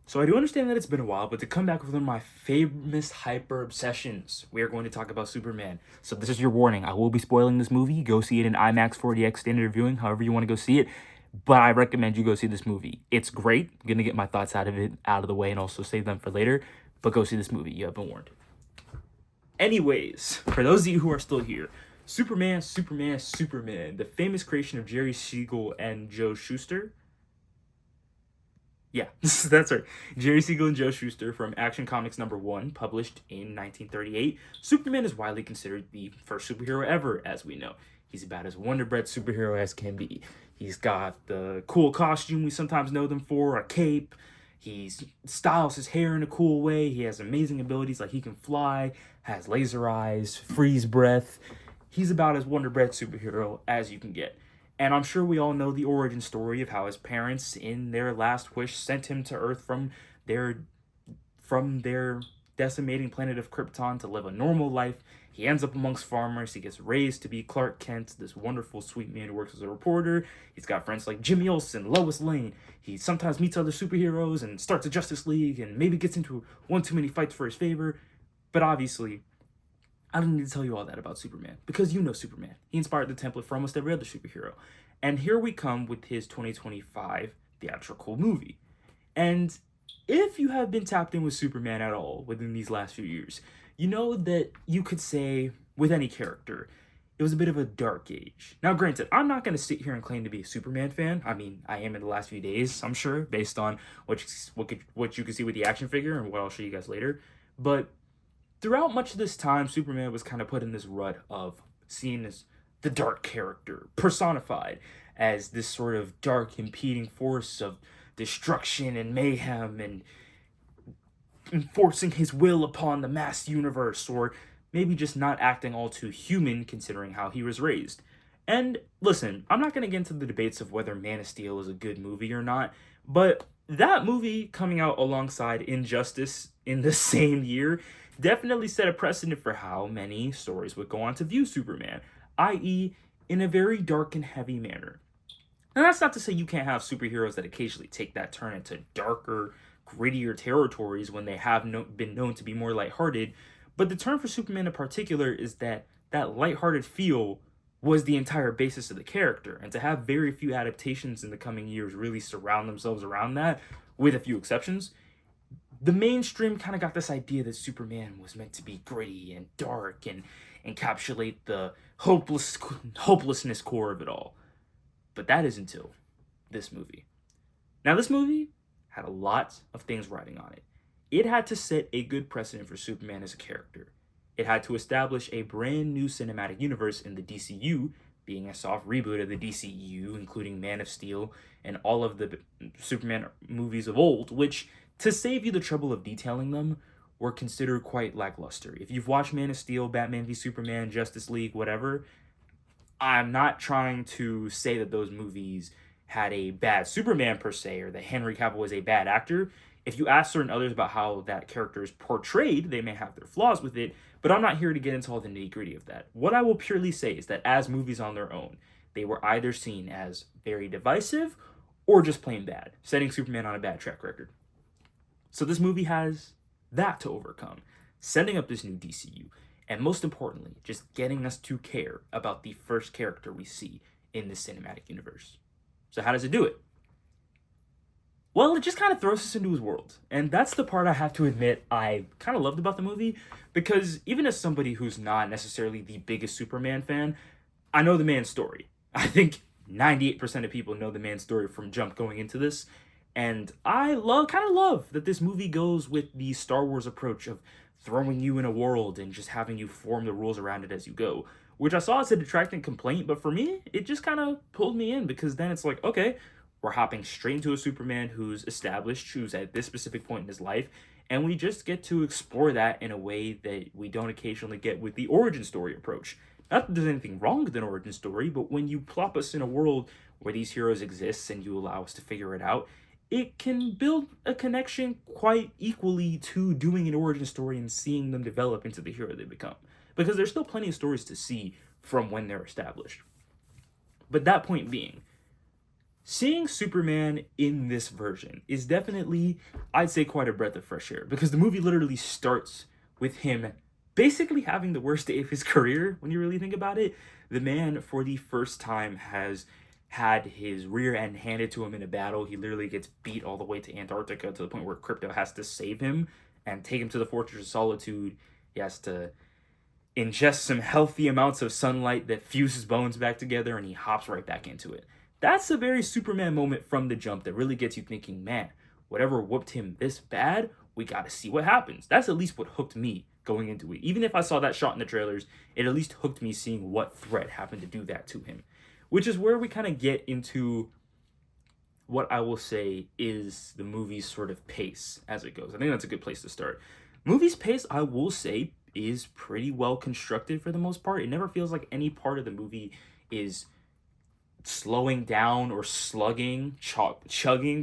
So I do understand that it's been a while, but to come back with one of my famous hyper obsessions, we are going to talk about Superman. So this is your warning. I will be spoiling this movie. Go see it in IMAX 4DX standard viewing, however you want to go see it. But I recommend you go see this movie. It's great. I'm gonna get my thoughts out of it out of the way and also save them for later. But go see this movie. You have been warned. Anyways, for those of you who are still here, Superman, Superman, Superman, the famous creation of Jerry Siegel and Joe Shuster. Yeah, that's right. Jerry Siegel and Joe Shuster from Action Comics #1, published in 1938. Superman is widely considered the first superhero ever, as we know. He's about as Wonder Bread superhero as can be. He's got the cool costume we sometimes know them for, a cape. He styles his hair in a cool way. He has amazing abilities like he can fly, has laser eyes, freeze breath. He's about as Wonder Bread superhero as you can get. And I'm sure we all know the origin story of how his parents, in their last wish, sent him to Earth from their decimating planet of Krypton to live a normal life. He ends up amongst farmers. He gets raised to be Clark Kent, this wonderful, sweet man who works as a reporter. He's got friends like Jimmy Olsen, Lois Lane. He sometimes meets other superheroes and starts a Justice League and maybe gets into one too many fights for his favor. But obviously, I don't need to tell you all that about Superman, because you know Superman. He inspired the template for almost every other superhero. And here we come with his 2025 theatrical movie. And if you have been tapped in with Superman at all within these last few years, you know that you could say, with any character, it was a bit of a dark age. Now, granted, I'm not going to sit here and claim to be a Superman fan. I mean, I am in the last few days, I'm sure, based on what you can see with the action figure and what I'll show you guys later. But throughout much of this time, Superman was kind of put in this rut of seen as the dark character, personified as this sort of dark, impeding force of destruction and mayhem and enforcing his will upon the mass universe, or maybe just not acting all too human considering how he was raised. And listen, I'm not going to get into the debates of whether Man of Steel is a good movie or not, but that movie coming out alongside Injustice in the same year definitely set a precedent for how many stories would go on to view Superman, i.e., in a very dark and heavy manner. And that's not to say you can't have superheroes that occasionally take that turn into darker, grittier territories when they have been known to be more lighthearted, but the turn for Superman in particular is that that lighthearted feel was the entire basis of the character, and to have very few adaptations in the coming years really surround themselves around that, with a few exceptions, the mainstream kind of got this idea that Superman was meant to be gritty and dark and encapsulate the hopelessness core of it all. But that is until this movie. Now, this movie had a lot of things riding on it. It had to set a good precedent for Superman as a character. It had to establish a brand new cinematic universe in the DCU, being a soft reboot of the DCU, including Man of Steel and all of the Superman movies of old, which, to save you the trouble of detailing them, were considered quite lackluster. If you've watched Man of Steel, Batman v Superman, Justice League, whatever, I'm not trying to say that those movies had a bad Superman per se, or that Henry Cavill was a bad actor. If you ask certain others about how that character is portrayed, they may have their flaws with it, but I'm not here to get into all the nitty gritty of that. What I will purely say is that as movies on their own, they were either seen as very divisive or just plain bad, setting Superman on a bad track record. So this movie has that to overcome, setting up this new DCU, and most importantly, just getting us to care about the first character we see in the cinematic universe. So how does it do it? Well, it just kind of throws us into his world. And that's the part I have to admit I kind of loved about the movie, because even as somebody who's not necessarily the biggest Superman fan, I know the man's story. I think 98% of people know the man's story from jump going into this. And I kind of love that this movie goes with the Star Wars approach of throwing you in a world and just having you form the rules around it as you go, which I saw as a detracting complaint, but for me, it just kind of pulled me in, because then it's like, okay, we're hopping straight into a Superman who's established, who's at this specific point in his life, and we just get to explore that in a way that we don't occasionally get with the origin story approach. Not that there's anything wrong with an origin story, but when you plop us in a world where these heroes exist and you allow us to figure it out, it can build a connection quite equally to doing an origin story and seeing them develop into the hero they become. Because there's still plenty of stories to see from when they're established. But that point being, seeing Superman in this version is definitely, I'd say, quite a breath of fresh air, because the movie literally starts with him basically having the worst day of his career when you really think about it. The man, for the first time, has had his rear end handed to him in a battle. He literally gets beat all the way to Antarctica to the point where Crypto has to save him and take him to the Fortress of Solitude. He has to ingest some healthy amounts of sunlight that fuse his bones back together, and he hops right back into it. That's a very Superman moment from the jump that really gets you thinking, man, whatever whooped him this bad, we got to see what happens. That's at least what hooked me going into it. Even if I saw that shot in the trailers, it at least hooked me seeing what threat happened to do that to him. Which is where we kind of get into what I will say is the movie's sort of pace as it goes. I think that's a good place to start. Movie's pace, I will say, is pretty well constructed for the most part. It never feels like any part of the movie is slowing down or chugging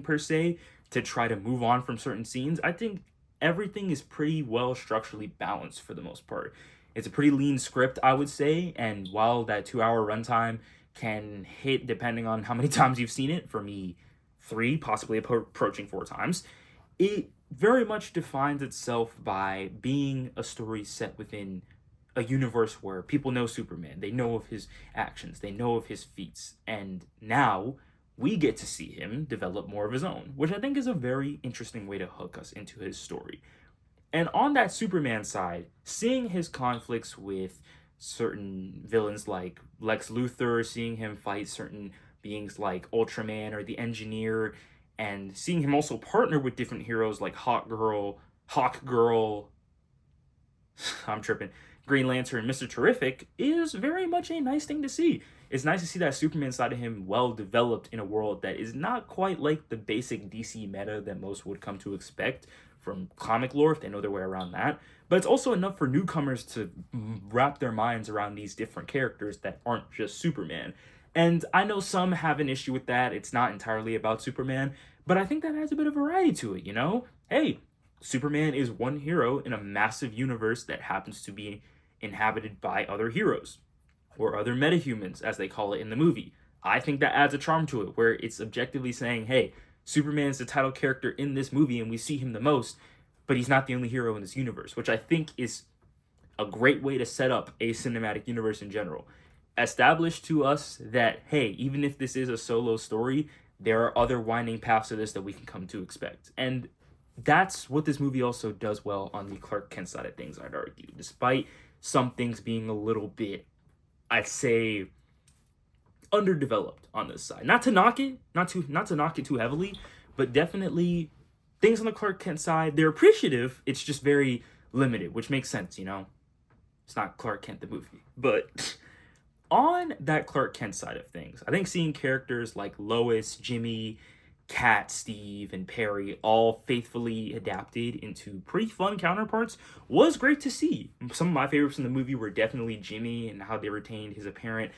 per se to try to move on from certain scenes. I think everything is pretty well structurally balanced for the most part. It's a pretty lean script, I would say, and while that 2-hour runtime can hit depending on how many times you've seen it, for me 3, possibly approaching 4 times, it very much defines itself by being a story set within a universe where people know Superman. They know of his actions, they know of his feats, and now we get to see him develop more of his own, which I think is a very interesting way to hook us into his story. And on that Superman side, seeing his conflicts with certain villains like Lex Luthor, seeing him fight certain beings like Ultraman or the Engineer, and seeing him also partner with different heroes like Hawk Girl, I'm tripping, Green Lantern, Mr. Terrific, is very much a nice thing to see. It's nice to see that Superman side of him well developed in a world that is not quite like the basic DC meta that most would come to expect from comic lore, if they know their way around that. But it's also enough for newcomers to wrap their minds around these different characters that aren't just Superman. And I know some have an issue with that. It's not entirely about Superman, but I think that adds a bit of variety to it, you know? Hey, Superman is one hero in a massive universe that happens to be inhabited by other heroes, or other metahumans, as they call it in the movie. I think that adds a charm to it, where it's objectively saying, hey, Superman is the title character in this movie and we see him the most, but he's not the only hero in this universe, which I think is a great way to set up a cinematic universe in general. Establish to us that, hey, even if this is a solo story, there are other winding paths to this that we can come to expect. And that's what this movie also does well on the Clark Kent side of things, I'd argue. Despite some things being a little bit, I'd say, underdeveloped on this side. Not to knock it, not to knock it too heavily, but definitely things on the Clark Kent side, they're appreciative. It's just very limited, which makes sense, you know? It's not Clark Kent the movie. But on that Clark Kent side of things, I think seeing characters like Lois, Jimmy, Kat, Steve, and Perry all faithfully adapted into pretty fun counterparts was great to see. Some of my favorites in the movie were definitely Jimmy and how they retained his apparent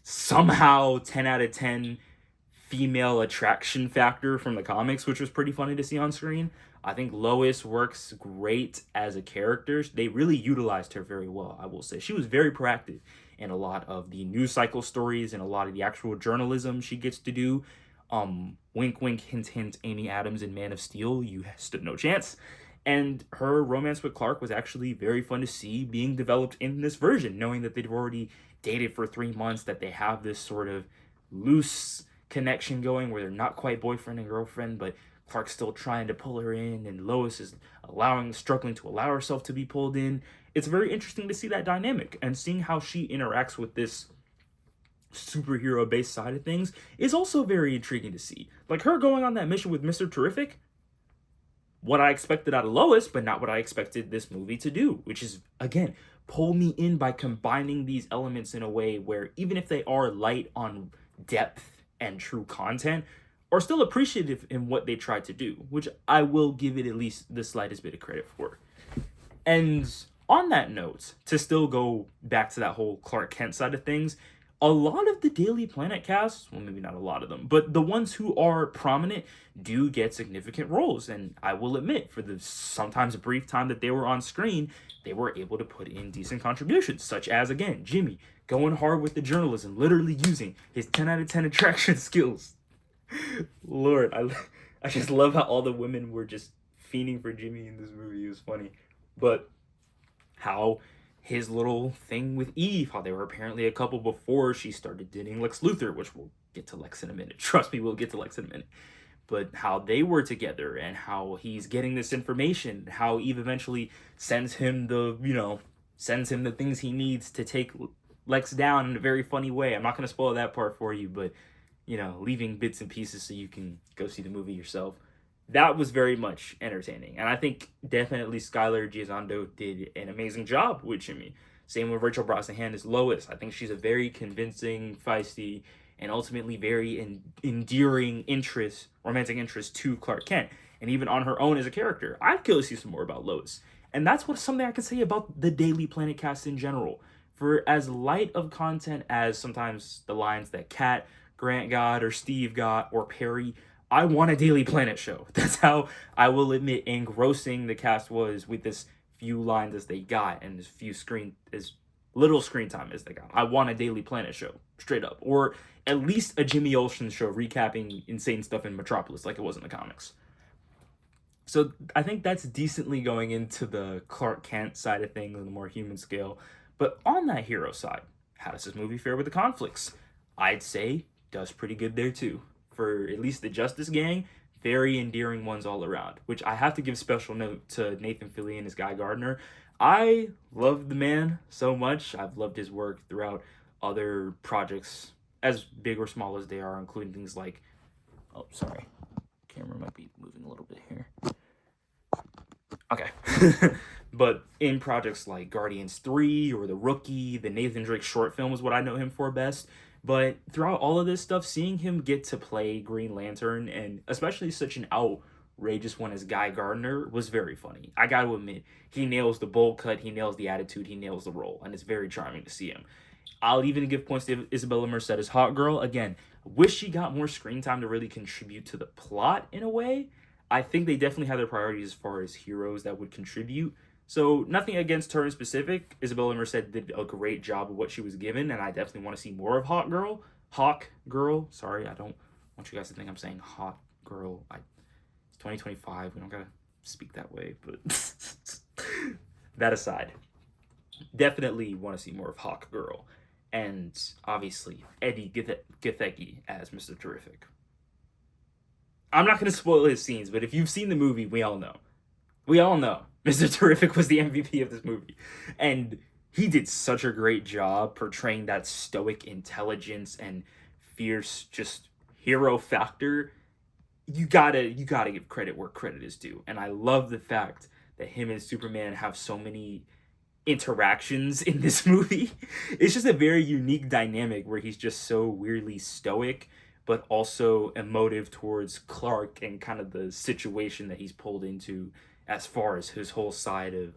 somehow 10 out of 10 female attraction factor from the comics, which was pretty funny to see on screen. I think Lois works great as a character. They really utilized her very well, I will say. She was very proactive in a lot of the news cycle stories and a lot of the actual journalism she gets to do. Wink, wink, hint, hint, Amy Adams in Man of Steel, you stood no chance. And her romance with Clark was actually very fun to see being developed in this version, knowing that they'd already dated for 3 months, that they have this sort of loose connection going where they're not quite boyfriend and girlfriend, but Clark's still trying to pull her in, and Lois is struggling to allow herself to be pulled in. It's very interesting to see that dynamic, and seeing how she interacts with this superhero-based side of things is also very intriguing to see. Like her going on that mission with Mr. Terrific, what I expected out of Lois, but not what I expected this movie to do, which is, again, pull me in by combining these elements in a way where even if they are light on depth and true content, are still appreciative in what they tried to do, which I will give it at least the slightest bit of credit for. And on that note, to still go back to that whole Clark Kent side of things, a lot of the Daily Planet cast, well, maybe not a lot of them, but the ones who are prominent do get significant roles. And I will admit, for the sometimes brief time that they were on screen, they were able to put in decent contributions, such as, again, Jimmy going hard with the journalism, literally using his 10 out of 10 attraction skills Lord, I just love how all the women were just fiending for Jimmy in this movie. It was funny. But how his little thing with Eve, how they were apparently a couple before she started dating Lex Luthor, which we'll get to Lex in a minute. Trust me, we'll get to Lex in a minute. But how they were together and how he's getting this information, how Eve eventually sends him sends him the things he needs to take Lex down in a very funny way. I'm not going to spoil that part for you, but leaving bits and pieces so you can go see the movie yourself. That was very much entertaining. And I think definitely Skylar Gisondo did an amazing job with Jimmy. Same with Rachel Brosnahan as Lois. I think she's a very convincing, feisty, and ultimately very endearing romantic interest to Clark Kent. And even on her own as a character, I'd go see some more about Lois. And that's something I can say about the Daily Planet cast in general. For as light of content as sometimes the lines that Kat, Grant got, or Steve got, or Perry, I want a Daily Planet show. That's how I will admit engrossing the cast was with this few lines as they got and as little screen time as they got. I want a Daily Planet show, straight up. Or at least a Jimmy Olsen show recapping insane stuff in Metropolis like it was in the comics. So I think that's decently going into the Clark Kent side of things on the more human scale. But on that hero side, how does this movie fare with the conflicts? I'd say does pretty good there too. For at least the Justice Gang, very endearing ones all around, which I have to give special note to Nathan Fillion as Guy Gardner. I love the man so much. I've loved his work throughout other projects, as big or small as they are, including things like, oh, sorry, camera might be moving a little bit here. Okay. But in projects like Guardians 3 or The Rookie, the Nathan Drake short film is what I know him for best. But throughout all of this stuff, seeing him get to play Green Lantern, and especially such an outrageous one as Guy Gardner, was very funny. I gotta admit, he nails the bowl cut, he nails the attitude, he nails the role, and it's very charming to see him. I'll even give points to Isabella Merced as Hot Girl. Again, wish she got more screen time to really contribute to the plot in a way. I think they definitely have their priorities as far as heroes that would contribute. So nothing against her in specific. Isabella Merced did a great job of what she was given, and I definitely want to see more of Hawk Girl. Sorry, I don't want you guys to think I'm saying Hot Girl. It's 2025. We don't gotta speak that way. But that aside, definitely want to see more of Hawk Girl, and obviously Eddie Gathegi as Mr. Terrific. I'm not gonna spoil his scenes, but if you've seen the movie, we all know. Mr. Terrific was the MVP of this movie. And he did such a great job portraying that stoic intelligence and fierce just hero factor. You gotta give credit where credit is due. And I love the fact that him and Superman have so many interactions in this movie. It's just a very unique dynamic where he's just so weirdly stoic, but also emotive towards Clark and kind of the situation that he's pulled into as far as his whole side of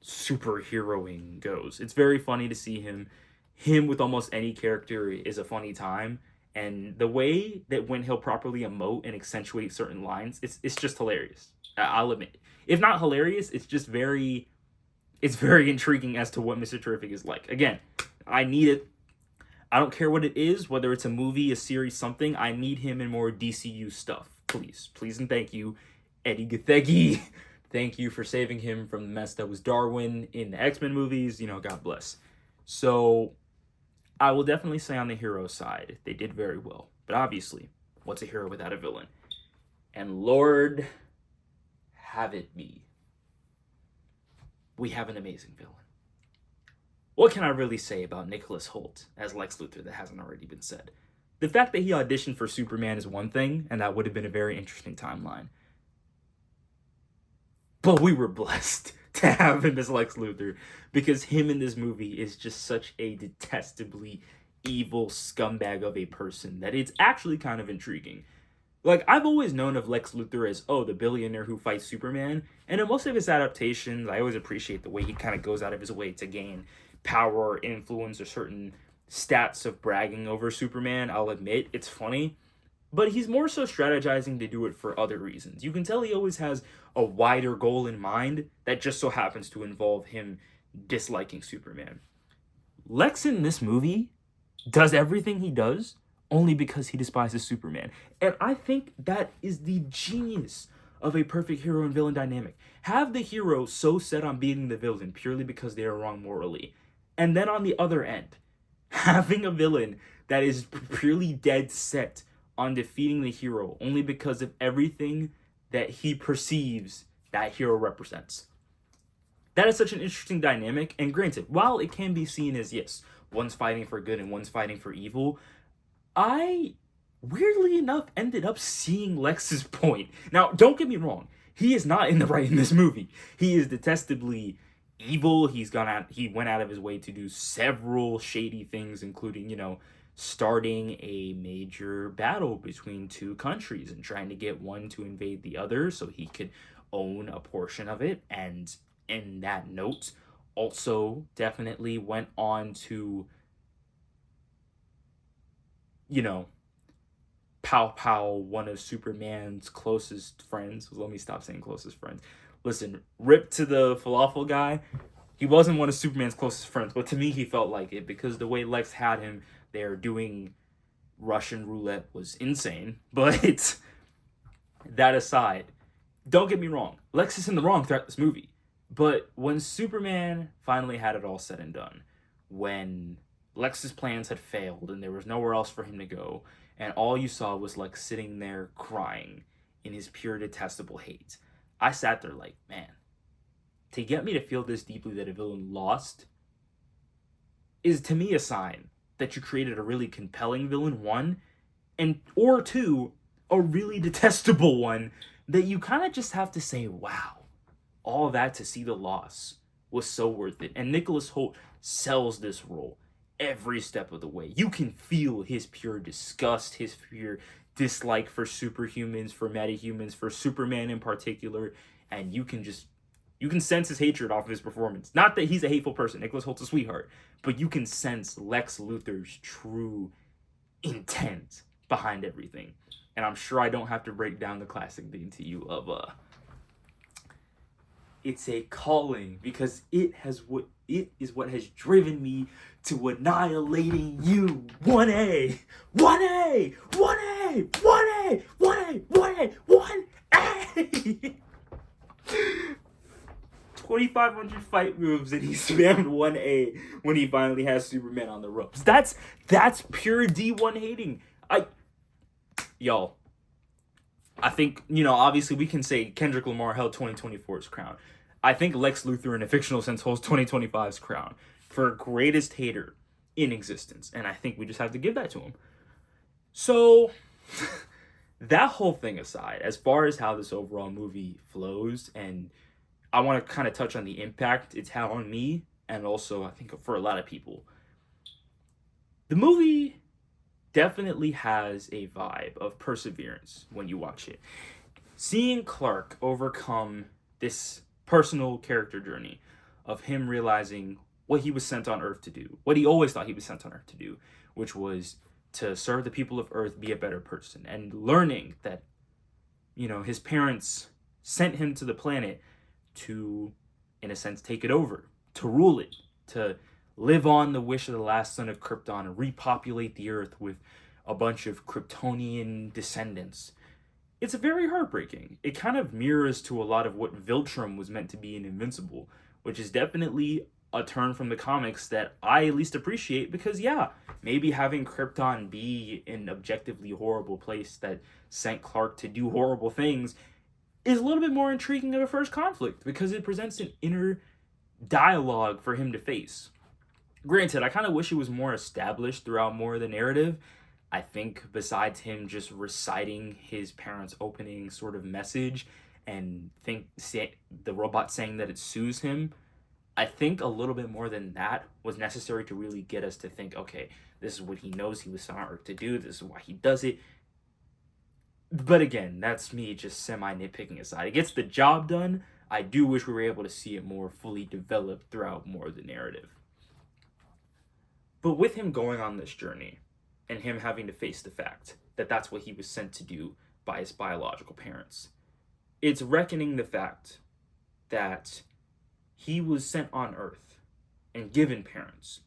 superheroing goes. It's very funny to see him. Him with almost any character is a funny time. And the way that when he'll properly emote and accentuate certain lines, it's just hilarious. I'll admit. If not hilarious, it's very intriguing as to what Mr. Terrific is like. Again, I need it. I don't care what it is, whether it's a movie, a series, something. I need him in more DCU stuff. Please and thank you, Eddie Gathegi. Thank you for saving him from the mess that was Darwin in the X-Men movies. God bless. So I will definitely say on the hero side, they did very well. But obviously, what's a hero without a villain? And Lord, have it be. We have an amazing villain. What can I really say about Nicholas Hoult as Lex Luthor that hasn't already been said? The fact that he auditioned for Superman is one thing, and that would have been a very interesting timeline. But we were blessed to have him as Lex Luthor, because him in this movie is just such a detestably evil scumbag of a person that it's actually kind of intriguing. Like, I've always known of Lex Luthor as, the billionaire who fights Superman, and in most of his adaptations, I always appreciate the way he kind of goes out of his way to gain power or influence or certain stats of bragging over Superman. I'll admit, it's funny. But he's more so strategizing to do it for other reasons. You can tell he always has a wider goal in mind that just so happens to involve him disliking Superman. Lex in this movie does everything he does only because he despises Superman. And I think that is the genius of a perfect hero and villain dynamic. Have the hero so set on beating the villain purely because they are wrong morally. And then on the other end, having a villain that is purely dead set on defeating the hero only because of everything that he perceives that hero represents. That is such an interesting dynamic, and granted, while it can be seen as, yes, one's fighting for good and one's fighting for evil, I weirdly enough ended up seeing Lex's point. Now, don't get me wrong, he is not in the right in this movie. He is detestably evil. He went out of his way to do several shady things, including, starting a major battle between two countries and trying to get one to invade the other so he could own a portion of it. And in that note, also definitely went on to, pow pow one of Superman's closest friends. Let me stop saying closest friends. Listen, rip to the falafel guy. He wasn't one of Superman's closest friends, but to me he felt like it because the way Lex had him there doing Russian roulette was insane. But that aside, don't get me wrong, Lex is in the wrong throughout this movie. But when Superman finally had it all said and done, when Lex's plans had failed and there was nowhere else for him to go, and all you saw was Lex sitting there crying in his pure detestable hate, I sat there like, man, to get me to feel this deeply that a villain lost is to me a sign that you created a really compelling villain, one, and or two, a really detestable one that you kind of just have to say, wow, all that to see the loss was so worth it. And Nicholas Hoult sells this role every step of the way. You can feel his pure disgust, his pure dislike for superhumans, for metahumans, for Superman in particular, and you can sense his hatred off of his performance. Not that he's a hateful person, Nicholas Holt's a sweetheart, but you can sense Lex Luthor's true intent behind everything. And I'm sure I don't have to break down the classic theme to you of it's a calling because it is what has driven me to annihilating you. 1A, 1A, 1A, 1A, 1A, 1A, 1A. 2,500 fight moves and he spammed 1A when he finally has Superman on the ropes. That's pure D1 hating. I think, obviously we can say Kendrick Lamar held 2024's crown. I think Lex Luthor in a fictional sense holds 2025's crown for greatest hater in existence. And I think we just have to give that to him. So, that whole thing aside, as far as how this overall movie flows, and I want to kind of touch on the impact it's had on me, and also I think for a lot of people. The movie definitely has a vibe of perseverance when you watch it. Seeing Clark overcome this personal character journey of him realizing what he was sent on Earth to do, what he always thought he was sent on Earth to do, which was to serve the people of Earth, be a better person, and learning that, his parents sent him to the planet to, in a sense, take it over, to rule it, to live on the wish of the last son of Krypton and repopulate the Earth with a bunch of Kryptonian descendants. It's very heartbreaking. It kind of mirrors to a lot of what Viltrum was meant to be in Invincible, which is definitely a turn from the comics that I at least appreciate because, maybe having Krypton be an objectively horrible place that sent Clark to do horrible things is a little bit more intriguing of a first conflict because it presents an inner dialogue for him to face. Granted, I kind of wish it was more established throughout more of the narrative. I think besides him just reciting his parents' opening sort of message and the robot saying that it soothes him, I think a little bit more than that was necessary to really get us to think, okay, this is what he knows he was sent on Earth to do, this is why he does it. But again, that's me just semi-nitpicking aside. It gets the job done. I do wish we were able to see it more fully developed throughout more of the narrative. But with him going on this journey, and him having to face the fact that that's what he was sent to do by his biological parents, it's reckoning the fact that he was sent on Earth and given parents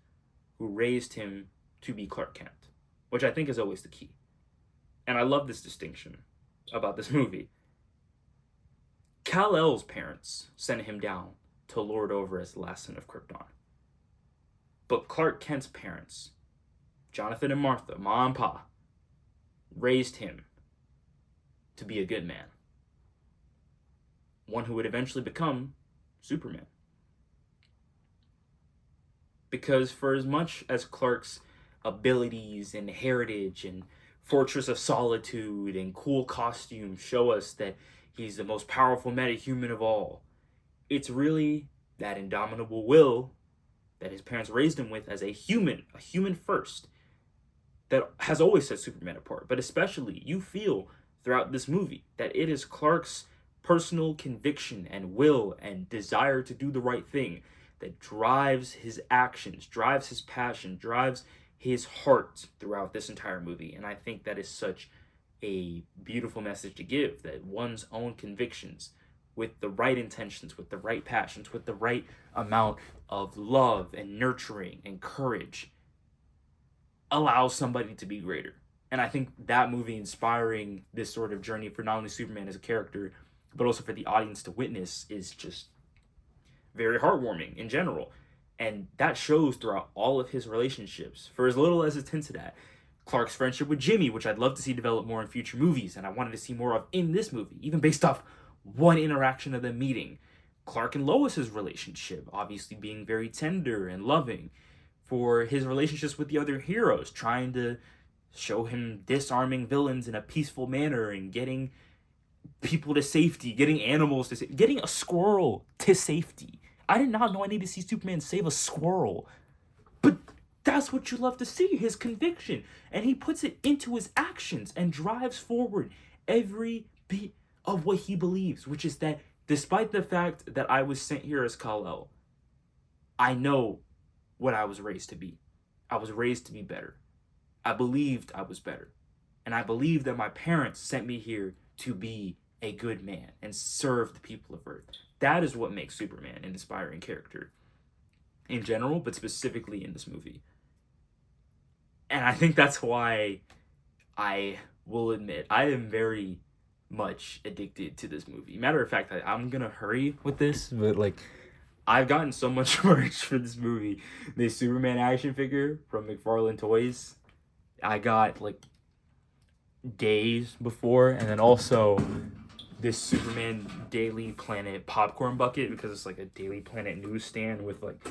who raised him to be Clark Kent. which I think is always the key. And I love this distinction about this movie. Kal-El's parents sent him down to lord over as the last son of Krypton. But Clark Kent's parents, Jonathan and Martha, Ma and Pa, raised him to be a good man. One who would eventually become Superman. Because for as much as Clark's abilities and heritage and Fortress of Solitude and cool costumes show us that he's the most powerful metahuman of all, it's really that indomitable will that his parents raised him with as a human first, that has always set Superman apart. But especially, you feel throughout this movie that it is Clark's personal conviction and will and desire to do the right thing that drives his actions, drives his passion, drives his heart throughout this entire movie. And I think that is such a beautiful message to give, that one's own convictions, with the right intentions, with the right passions, with the right amount of love and nurturing and courage, allows somebody to be greater. And I think that movie inspiring this sort of journey for not only Superman as a character, but also for the audience to witness, is just very heartwarming in general. And that shows throughout all of his relationships. For as little as it's hinted at, Clark's friendship with Jimmy, which I'd love to see develop more in future movies, and I wanted to see more of in this movie, even based off one interaction of them meeting. Clark and Lois's relationship, obviously being very tender and loving. For his relationships with the other heroes, trying to show him disarming villains in a peaceful manner and getting people to safety, getting animals to safety, getting a squirrel to safety. I did not know I needed to see Superman save a squirrel. But that's what you love to see, his conviction. And he puts it into his actions and drives forward every bit of what he believes, which is that despite the fact that I was sent here as Kal-El, I know what I was raised to be. I was raised to be better. I believed I was better. And I believed that my parents sent me here to be a good man and serve the people of Earth. That is what makes Superman an inspiring character in general, but specifically in this movie. And I think that's why I will admit I am very much addicted to this movie. Matter of fact, I'm gonna hurry with this, but like, I've gotten so much merch for this movie. The Superman action figure from McFarlane Toys, I got like days before, and then also this Superman Daily Planet popcorn bucket, because it's like a Daily Planet newsstand with like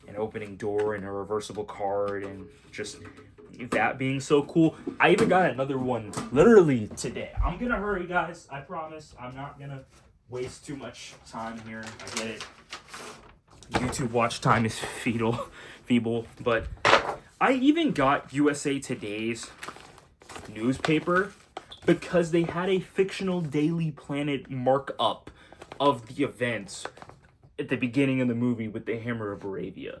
an opening door and a reversible card, and just that being so cool. I even got another one literally today. I'm gonna hurry, guys. I promise. I'm not gonna waste too much time here. I get it. YouTube watch time is feeble, but I even got USA Today's newspaper because they had a fictional Daily Planet markup of the events at the beginning of the movie with the Hammer of Bravia.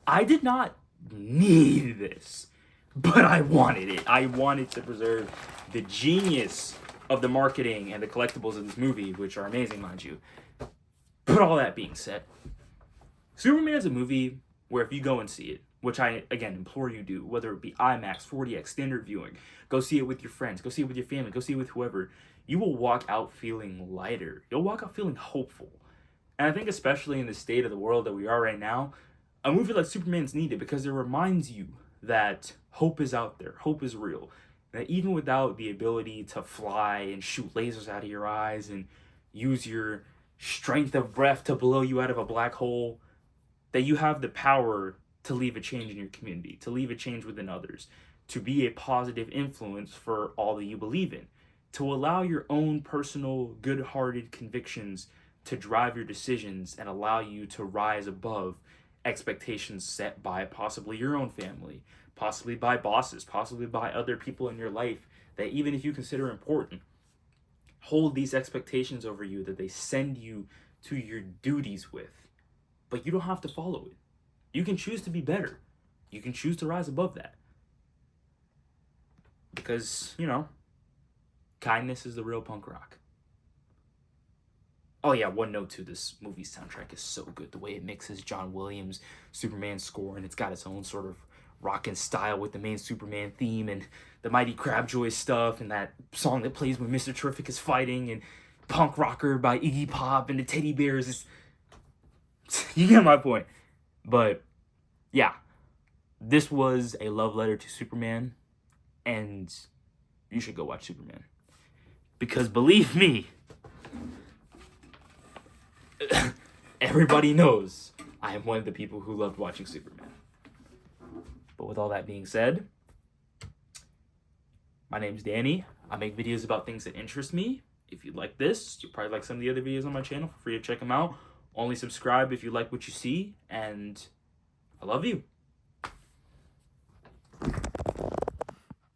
I did not need this, but I wanted it. I wanted to preserve the genius of the marketing and the collectibles of this movie, which are amazing, mind you. But all that being said, Superman is a movie where if you go and see it, which I, again, implore you do, whether it be IMAX, 4DX, standard viewing, go see it with your friends, go see it with your family, go see it with whoever, you will walk out feeling lighter. You'll walk out feeling hopeful. And I think especially in the state of the world that we are right now, a movie like Superman's needed because it reminds you that hope is out there, hope is real. That even without the ability to fly and shoot lasers out of your eyes and use your strength of breath to blow you out of a black hole, that you have the power to leave a change in your community, to leave a change within others, to be a positive influence for all that you believe in, to allow your own personal good-hearted convictions to drive your decisions and allow you to rise above expectations set by possibly your own family, possibly by bosses, possibly by other people in your life that even if you consider important, hold these expectations over you that they send you to your duties with, but you don't have to follow it. You can choose to be better. You can choose to rise above that. Because, kindness is the real punk rock. Oh yeah, one note too, this movie's soundtrack is so good. The way it mixes John Williams' Superman score, and it's got its own sort of rocking style with the main Superman theme and the Mighty CRABJOYS stuff and that song that plays when Mr. Terrific is fighting and Punk Rocker by Iggy Pop and the teddy bears. You get my point. But yeah, this was a love letter to Superman, and you should go watch Superman. Because believe me, everybody knows I am one of the people who loved watching Superman. But with all that being said, my name's Danny. I make videos about things that interest me. If you like this, you'll probably like some of the other videos on my channel. Feel free to check them out. Only subscribe if you like what you see, and I love you.